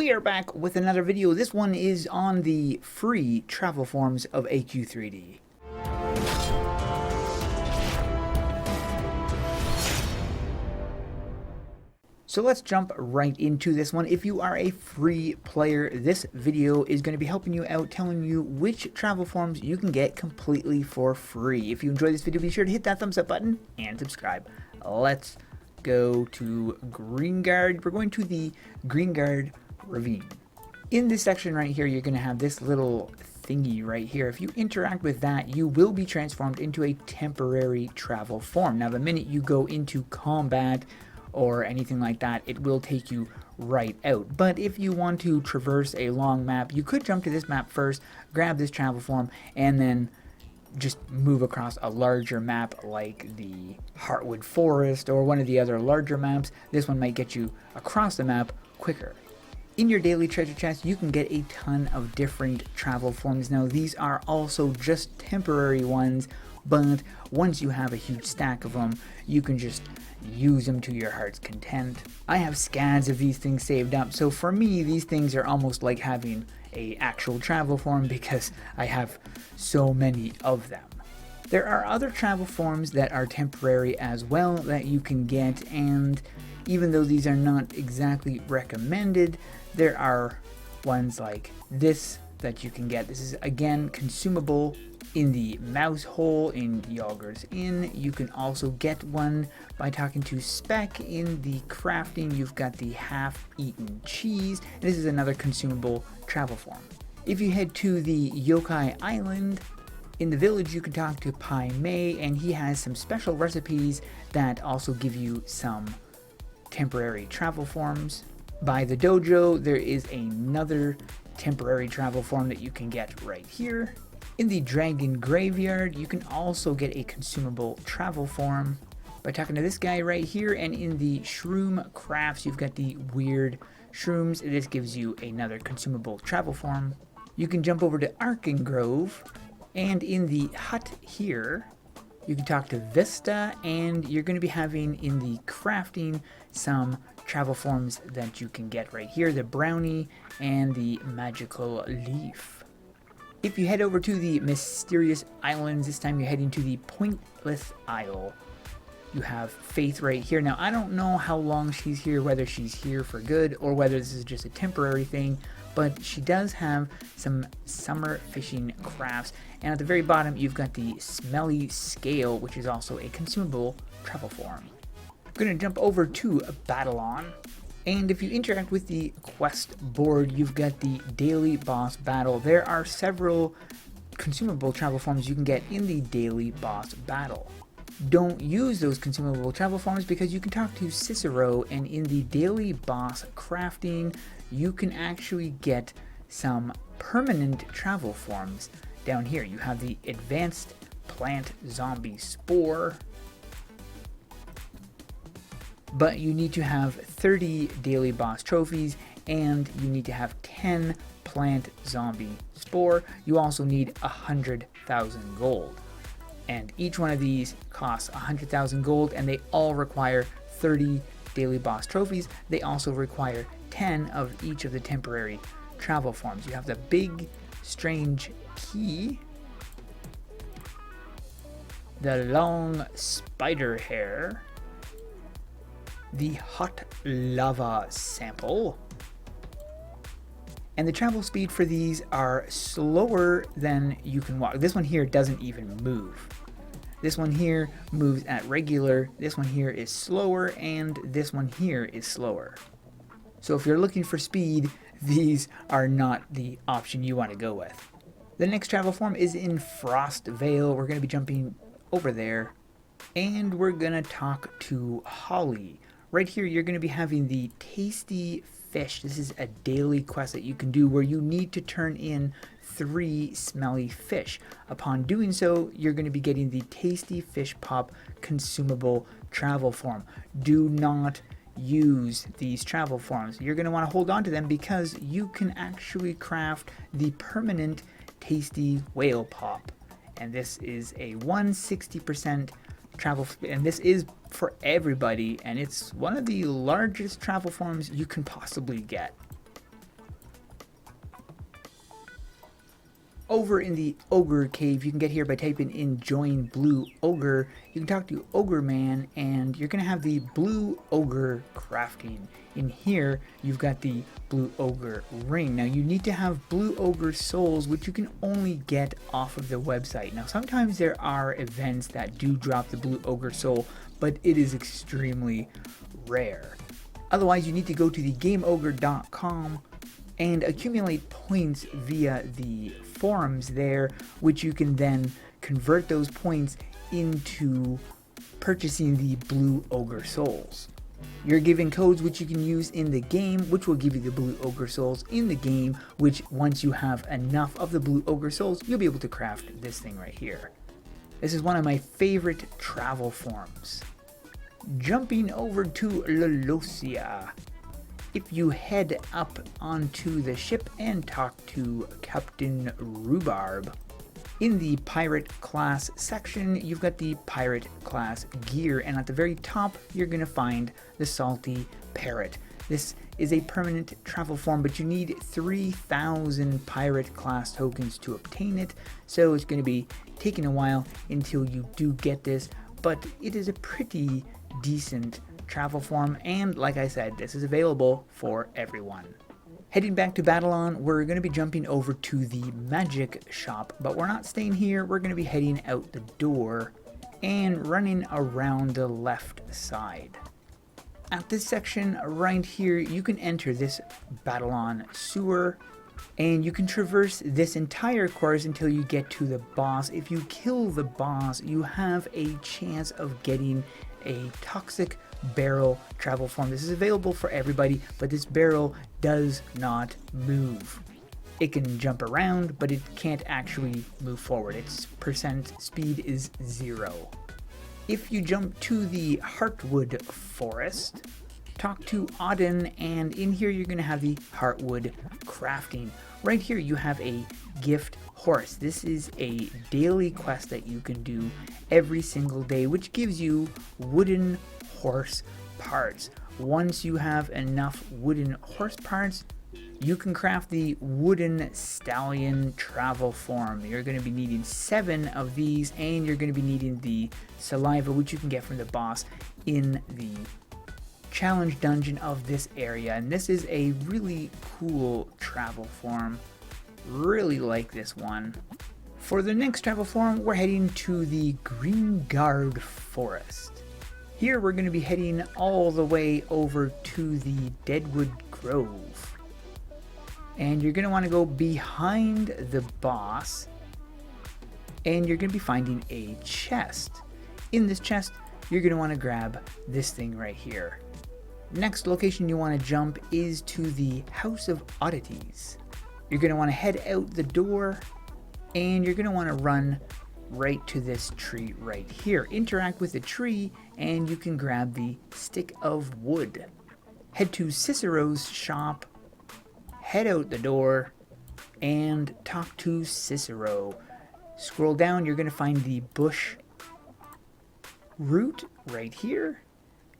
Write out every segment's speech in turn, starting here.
We are back with another video. This one is on the free travel forms of AQ3D. So let's jump right into this one. If you are a free player, this video is going to be helping you out, telling you which travel forms you can get completely for free. If you enjoyed this video, be sure to hit that thumbs up button and subscribe. Let's go to Greengard. We're going to the Greengard Ravine. In this section right here, you're going to have this little thingy right here. If you interact with that, you will be transformed into a temporary travel form. Now, the minute you go into combat or anything like that, it will take you right out. But if you want to traverse a long map, you could jump to this map first, grab this travel form, and then just move across a larger map like the Heartwood Forest or one of the other larger maps. This one might get you across the map quicker. In your daily treasure chest, you can get a ton of different travel forms. Now, these are also just temporary ones, but once you have a huge stack of them, you can just use them to your heart's content. I have scads of these things saved up, so for me, these things are almost like having an actual travel form because I have so many of them. There are other travel forms that are temporary as well that you can get, and even though these are not exactly recommended, there are ones like this that you can get. This is again consumable in the mouse hole in Yogur's Inn. You can also get one by talking to Spec in the crafting. You've got the half-eaten cheese. This is another consumable travel form. If you head to the Yokai Island, in the village you can talk to Pai Mei, and he has some special recipes that also give you some temporary travel forms. By the dojo, there is another temporary travel form that you can get right here. In the Dragon Graveyard, you can also get a consumable travel form by talking to this guy right here. And in the Shroom Crafts, you've got the weird shrooms. This gives you another consumable travel form. You can jump over to Arkengrove, and in the hut here, you can talk to Vista, and you're going to be having in the crafting some travel forms that you can get right here, the brownie and the magical leaf. If you head over to the Mysterious Islands, this time you're heading to the Pointless Isle. You have Faith right here. Now, I don't know how long she's here, whether she's here for good or whether this is just a temporary thing, but she does have some summer fishing crafts. And at the very bottom, you've got the Smelly Scale, which is also a consumable travel form. I'm going to jump over to Battlon. And if you interact with the quest board, you've got the daily boss battle. There are several consumable travel forms you can get in the daily boss battle. Don't use those consumable travel forms because you can talk to Cicero, and in the daily boss crafting, you can actually get some permanent travel forms. Down here, you have the advanced plant zombie spore, but you need to have 30 daily boss trophies and you need to have 10 plant zombie spore. You also need 100,000 gold, and each one of these costs 100,000 gold, and they all require 30 daily boss trophies. They also require 10 of each of the temporary travel forms. You have the big strange key, the long spider hair, the hot lava sample, and the travel speed for these are slower than you can walk. This one here doesn't even move. This one here moves at regular, this one here is slower, and this one here is slower. So if you're looking for speed, these are not the option you want to go with. The next travel form is in Frost Vale. We're going to be jumping over there, and we're going to talk to Holly. Right here, you're going to be having the Tasty Fish. This is a daily quest that you can do where you need to turn in 3 smelly fish. Upon doing so, you're going to be getting the Tasty Fish Pop consumable travel form. Do not use these travel forms. You're going to want to hold on to them because you can actually craft the permanent Tasty Whale Pop. And this is a 160% travel, and this is for everybody, and it's one of the largest travel forms you can possibly get. Over in the Ogre Cave, you can get here by typing in Join Blue Ogre. You can talk to Ogre Man, and you're going to have the Blue Ogre crafting. In here, you've got the Blue Ogre ring. Now, you need to have Blue Ogre souls, which you can only get off of the website. Now, sometimes there are events that do drop the Blue Ogre soul, but it is extremely rare. Otherwise, you need to go to the GameOgre.com and accumulate points via the forums there, which you can then convert those points into purchasing the Blue Ogre souls. You're given codes which you can use in the game, which will give you the Blue Ogre souls in the game, which once you have enough of the Blue Ogre souls, you'll be able to craft this thing right here. This is one of my favorite travel forms. Jumping over to Lolosia. If you head up onto the ship and talk to Captain Rhubarb, in the pirate class section, you've got the pirate class gear, and at the very top, you're going to find the Salty Parrot. This is a permanent travel form, but you need 3,000 pirate class tokens to obtain it, so it's going to be taking a while until you do get this, but it is a pretty decent travel form, and like I said, this is available for everyone. Heading back to Battleon, we're going to be jumping over to the magic shop, but we're not staying here. We're going to be heading out the door and running around the left side. At this section right here, you can enter this Battleon sewer, and you can traverse this entire course until you get to the boss. If you kill the boss, you have a chance of getting a toxic barrel travel form. This is available for everybody, but this barrel does not move. It can jump around, but it can't actually move forward. Its percent speed is 0. If you jump to the Heartwood Forest, talk to Auden, and in here you're going to have the Heartwood crafting. Right here you have a gift horse. This is a daily quest that you can do every single day, which gives you wooden horse parts. Once you have enough wooden horse parts, you can craft the wooden stallion travel form. You're going to be needing 7 of these, and you're going to be needing the saliva, which you can get from the boss in the challenge dungeon of this area. And this is a really cool travel form. Really like this one. For the next travel form, we're heading to the Greengard Forest. Here we're going to be heading all the way over to the Deadwood Grove. And you're going to want to go behind the boss, and you're going to be finding a chest. In this chest, you're going to want to grab this thing right here. Next location you want to jump is to the House of Oddities. You're going to want to head out the door, and you're going to want to run right to this tree right here. Interact with the tree, and you can grab the stick of wood. Head to Cicero's shop, head out the door, and talk to Cicero. Scroll down, you're going to find the bush root right here,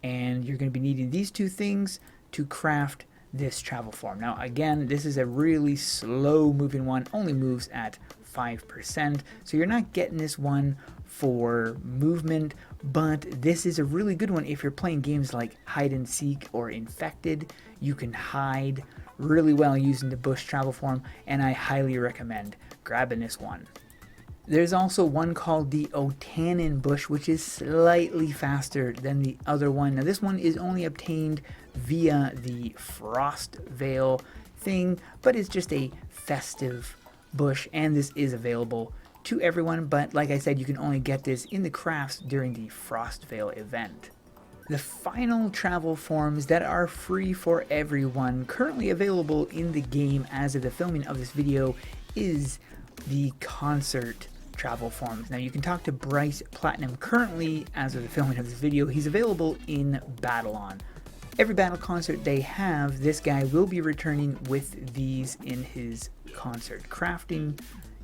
and you're going to be needing these 2 things to craft this travel form. Now again, this is a really slow moving one, only moves at 5%, so you're not getting this one for movement, but this is a really good one if you're playing games like hide and seek or infected. You can hide really well using the bush travel form, and I highly recommend grabbing this one. There's also one called the Otanin bush, which is slightly faster than the other one. Now this one is only obtained via the Frost Veil thing, but it's just a festive bush, and this is available to everyone, but like I said, you can only get this in the crafts during the Frost Veil event. The final travel forms that are free for everyone, currently available in the game as of the filming of this video, is the concert travel forms. Now you can talk to Bryce Platinum currently as of the filming of this video. He's available in Battleon. Every battle concert they have, this guy will be returning with these in his concert crafting.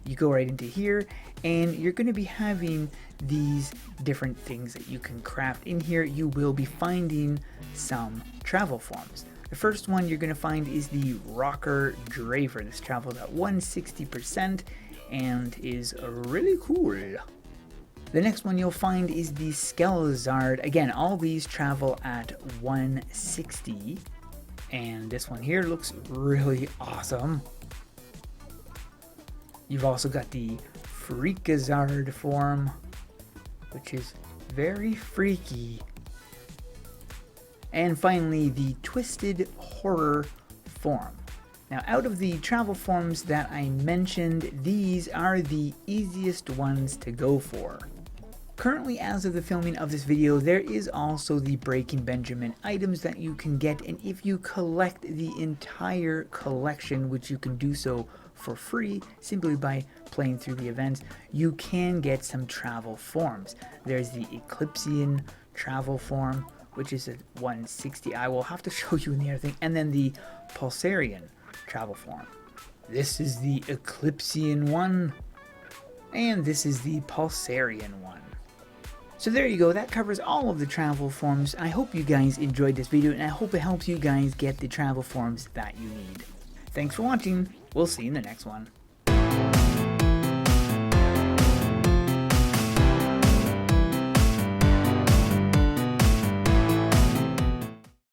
You go right into here, and you're going to be having these different things that you can craft. In here, you will be finding some travel forms. The first one you're going to find is the Rocker Draver. This travels at 160%, and is really cool. The next one you'll find is the Skelzard. Again, all these travel at 160. And this one here looks really awesome. You've also got the Freakazard form, which is very freaky. And finally, the Twisted Horror form. Now, out of the travel forms that I mentioned, these are the easiest ones to go for. Currently, as of the filming of this video, there is also the Breaking Benjamin items that you can get, and if you collect the entire collection, which you can do so for free simply by playing through the events, you can get some travel forms. There's the Eclipsean travel form, which is at 160. I will have to show you in the other thing. And then the Pulsarian travel form. This is the Eclipsean one, and this is the Pulsarian one. So there you go, that covers all of the travel forms. I hope you guys enjoyed this video, and I hope it helps you guys get the travel forms that you need. Thanks for watching, we'll see you in the next one.